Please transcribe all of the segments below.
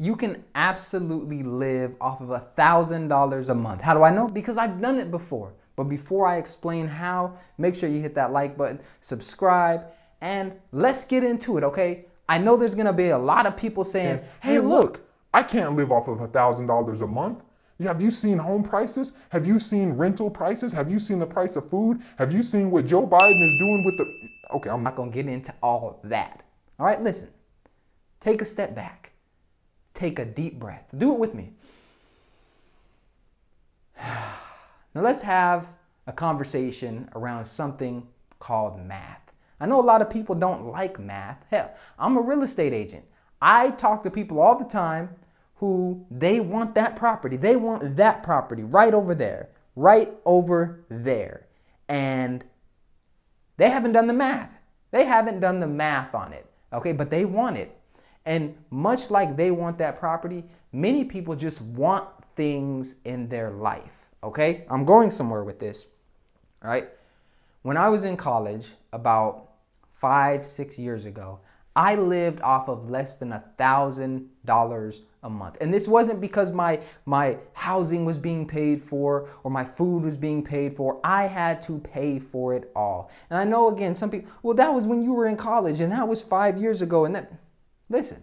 You can absolutely live off of $1,000 a month. How do I know? Because I've done it before. But before I explain how, make sure you hit that like button, subscribe, and let's get into it, okay? I know there's gonna be a lot of people saying, Hey, hey, look, look, I can't live off of $1,000 a month. Have you seen home prices? Have you seen rental prices? Have you seen the price of food? Have you seen what Joe Biden is doing with the. Okay, I'm not gonna get into all that. All right, listen, take a step back, take a deep breath, do it with me. Now let's have a conversation around something called math. I know a lot of people don't like math. Hell, I'm a real estate agent. I talk to people all the time who they want that property. They want that property right over there, right over there. And they haven't done the math. They haven't done the math on it. Okay, but they want it. And much like they want that property, many people just want things in their life. Okay, I'm going somewhere with this. All right. When I was in college about 5, 6 years ago, I lived off of less than $1,000 a month. And this wasn't because my housing was being paid for or my food was being paid for. I had to pay for it all. And I know, again, some people, well, that was when you were in college and that was 5 years ago. And that, listen,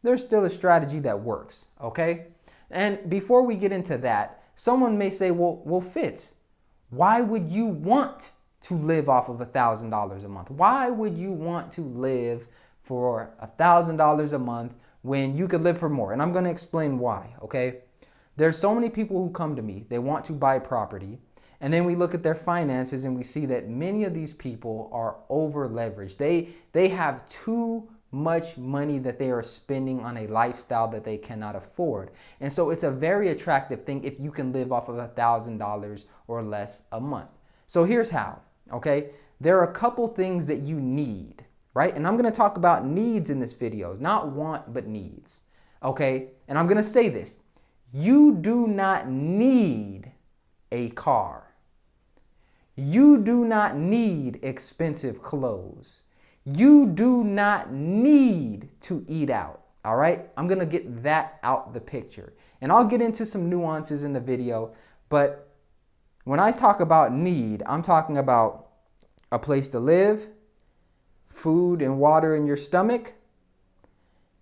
there's still a strategy that works, okay? And before we get into that, someone may say, well, Fitz, why would you want to live off of $1,000 a month? Why would you want to live for $1,000 a month when you could live for more? And I'm going to explain why, okay? There's so many people who come to me, they want to buy property, and then we look at their finances and we see that many of these people are over leveraged. They have too much money that they are spending on a lifestyle that they cannot afford. And so it's a very attractive thing if you can live off of $1,000 or less a month. So here's how, okay? There are a couple things that you need, right? And I'm gonna talk about needs in this video, not want, but needs, okay? And I'm gonna say this, you do not need a car. You do not need expensive clothes. You do not need to eat out, all right? I'm gonna get that out the picture. And I'll get into some nuances in the video, but when I talk about need, I'm talking about a place to live, food and water in your stomach,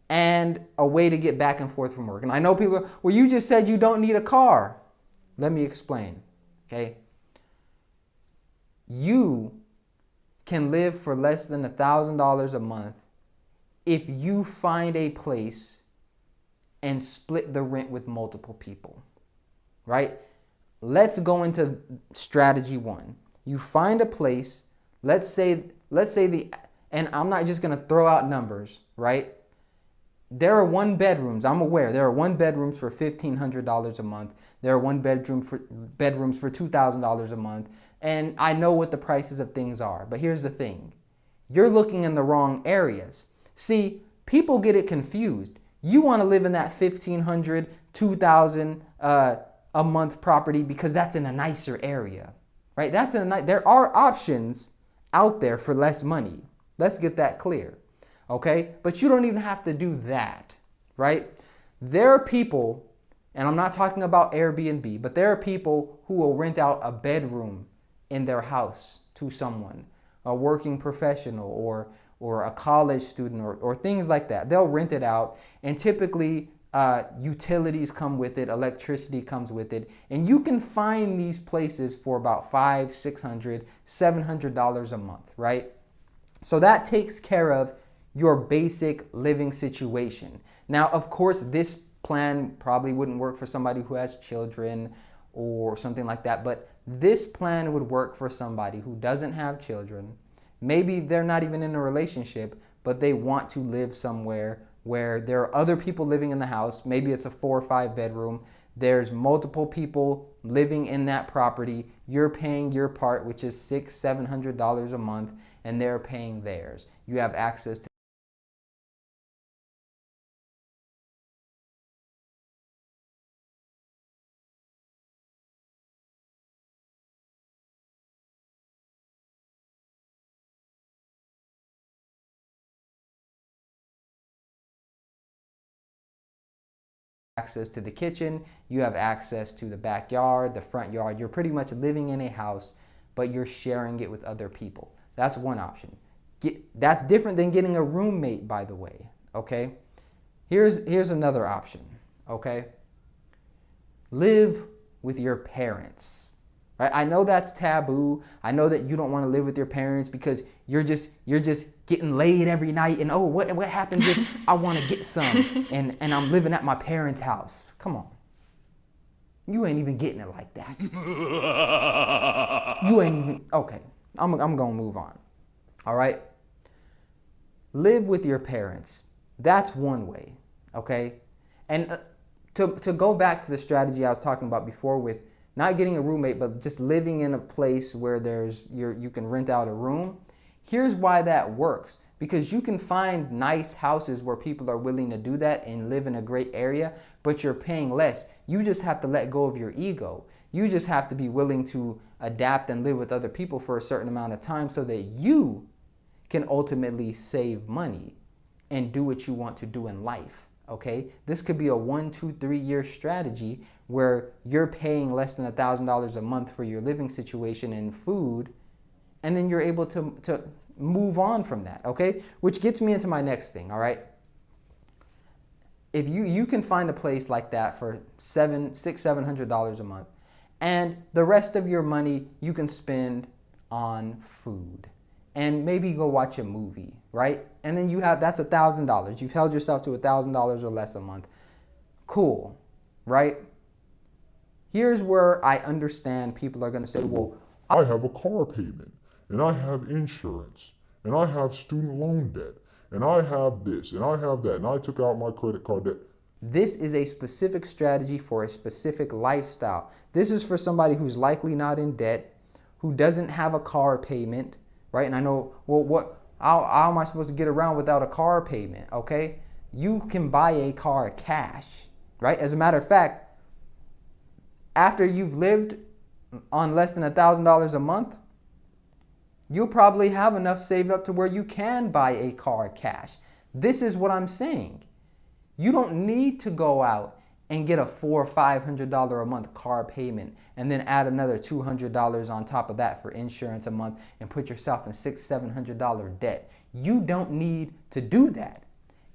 and a way to get back and forth from work. And I know people, well, you just said you don't need a car. Let me explain, okay? You can live for less than $1,000 a month if you find a place and split the rent with multiple people, right? Let's go into strategy one. You find a place, let's say and I'm not just gonna throw out numbers, right? There are one bedrooms, I'm aware, there are one bedrooms for $1,500 a month. There are bedrooms for $2,000 a month. And I know what the prices of things are. But here's the thing. You're looking in the wrong areas. See, people get it confused. You want to live in that $1,500, $2,000 a month property because that's in a nicer area, right? There are options out there for less money. Let's get that clear. Okay? But you don't even have to do that, right? There are people, and I'm not talking about Airbnb, but there are people who will rent out a bedroom in their house to someone, a working professional or a college student or things like that. They'll rent it out, and typically utilities come with it, electricity comes with it, and you can find these places for about $500, $600, $700 a month, right? So that takes care of your basic living situation. Now, of course, this plan probably wouldn't work for somebody who has children or something like that, but this plan would work for somebody who doesn't have children. Maybe they're not even in a relationship, but they want to live somewhere where there are other people living in the house. Maybe it's a 4 or 5 bedroom. There's multiple people living in that property. You're paying your part, which is $600, $700 a month, and they're paying theirs. You have access to access to the kitchen, you have access to the backyard, the front yard. You're pretty much living in a house, but you're sharing it with other people. That's one option. That's different than getting a roommate, by the way, okay? Here's another option, okay? Live with your parents, right? I know that's taboo. I know that you don't want to live with your parents because you're just getting laid every night and, oh, what happens if I want to get some and I'm living at my parents' house? Come on. You ain't even getting it like that. You ain't even, okay, I'm going to move on. All right? Live with your parents. That's one way, okay? And to go back to the strategy I was talking about before with not getting a roommate, but just living in a place where you can rent out a room. Here's why that works. Because you can find nice houses where people are willing to do that and live in a great area, but you're paying less. You just have to let go of your ego. You just have to be willing to adapt and live with other people for a certain amount of time so that you can ultimately save money and do what you want to do in life, okay? This could be a 1, 2, 3 year strategy where you're paying less than $1,000 a month for your living situation and food, and then you're able to move on from that, okay? Which gets me into my next thing, all right? If you can find a place like that for $700 a month, and the rest of your money you can spend on food and maybe go watch a movie, right? And then that's $1,000. You've held yourself to $1,000 or less a month. Cool, right? Here's where I understand people are going to say, well, I have a car payment, and I have insurance, and I have student loan debt, and I have this, and I have that, and I took out my credit card debt. This is a specific strategy for a specific lifestyle. This is for somebody who's likely not in debt, who doesn't have a car payment, right? And I know, well, how am I supposed to get around without a car payment, okay? You can buy a car cash, right? As a matter of fact, after you've lived on less than $1,000 a month, you'll probably have enough saved up to where you can buy a car cash. This is what I'm saying. You don't need to go out and get a $400 or $500 a month car payment and then add another $200 on top of that for insurance a month and put yourself in $600, $700 debt. You don't need to do that.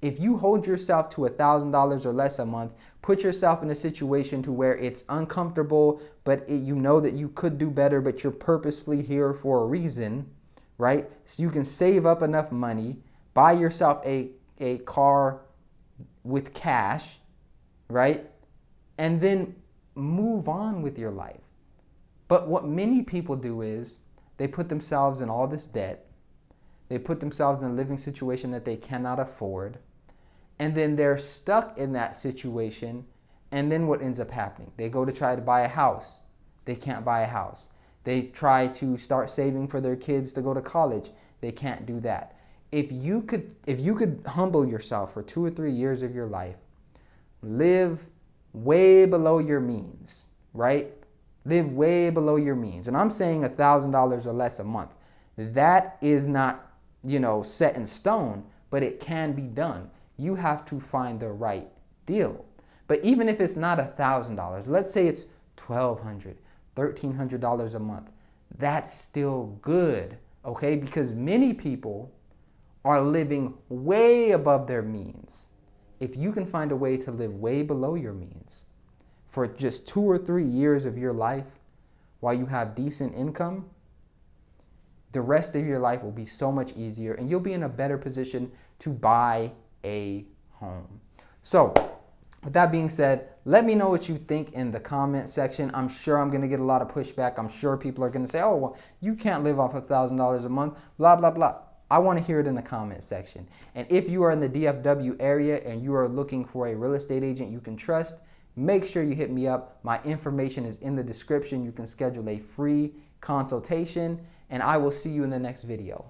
If you hold yourself to $1,000 or less a month, put yourself in a situation to where it's uncomfortable, but you know that you could do better, but you're purposefully here for a reason, right? So you can save up enough money, buy yourself a car with cash, right? And then move on with your life. But what many people do is they put themselves in all this debt. They put themselves in a living situation that they cannot afford. And then they're stuck in that situation. And then what ends up happening? They go to try to buy a house. They can't buy a house. They try to start saving for their kids to go to college. They can't do that. If you could humble yourself for 2 or 3 years of your life, live way below your means, right? Live way below your means. And I'm saying $1,000 or less a month. That is not, set in stone, but it can be done. You have to find the right deal. But even if it's not $1,000, let's say it's $1,200, $1,300 a month, that's still good, okay? Because many people are living way above their means. If you can find a way to live way below your means for just 2 or 3 years of your life while you have decent income, the rest of your life will be so much easier and you'll be in a better position to buy a home. So, with that being said, let me know what you think in the comment section. I'm sure I'm going to get a lot of pushback. I'm sure people are going to say, oh, well, you can't live off $1,000 a month, blah, blah, blah. I want to hear it in the comment section. And if you are in the DFW area and you are looking for a real estate agent you can trust, make sure you hit me up. My information is in the description. You can schedule a free consultation, and I will see you in the next video.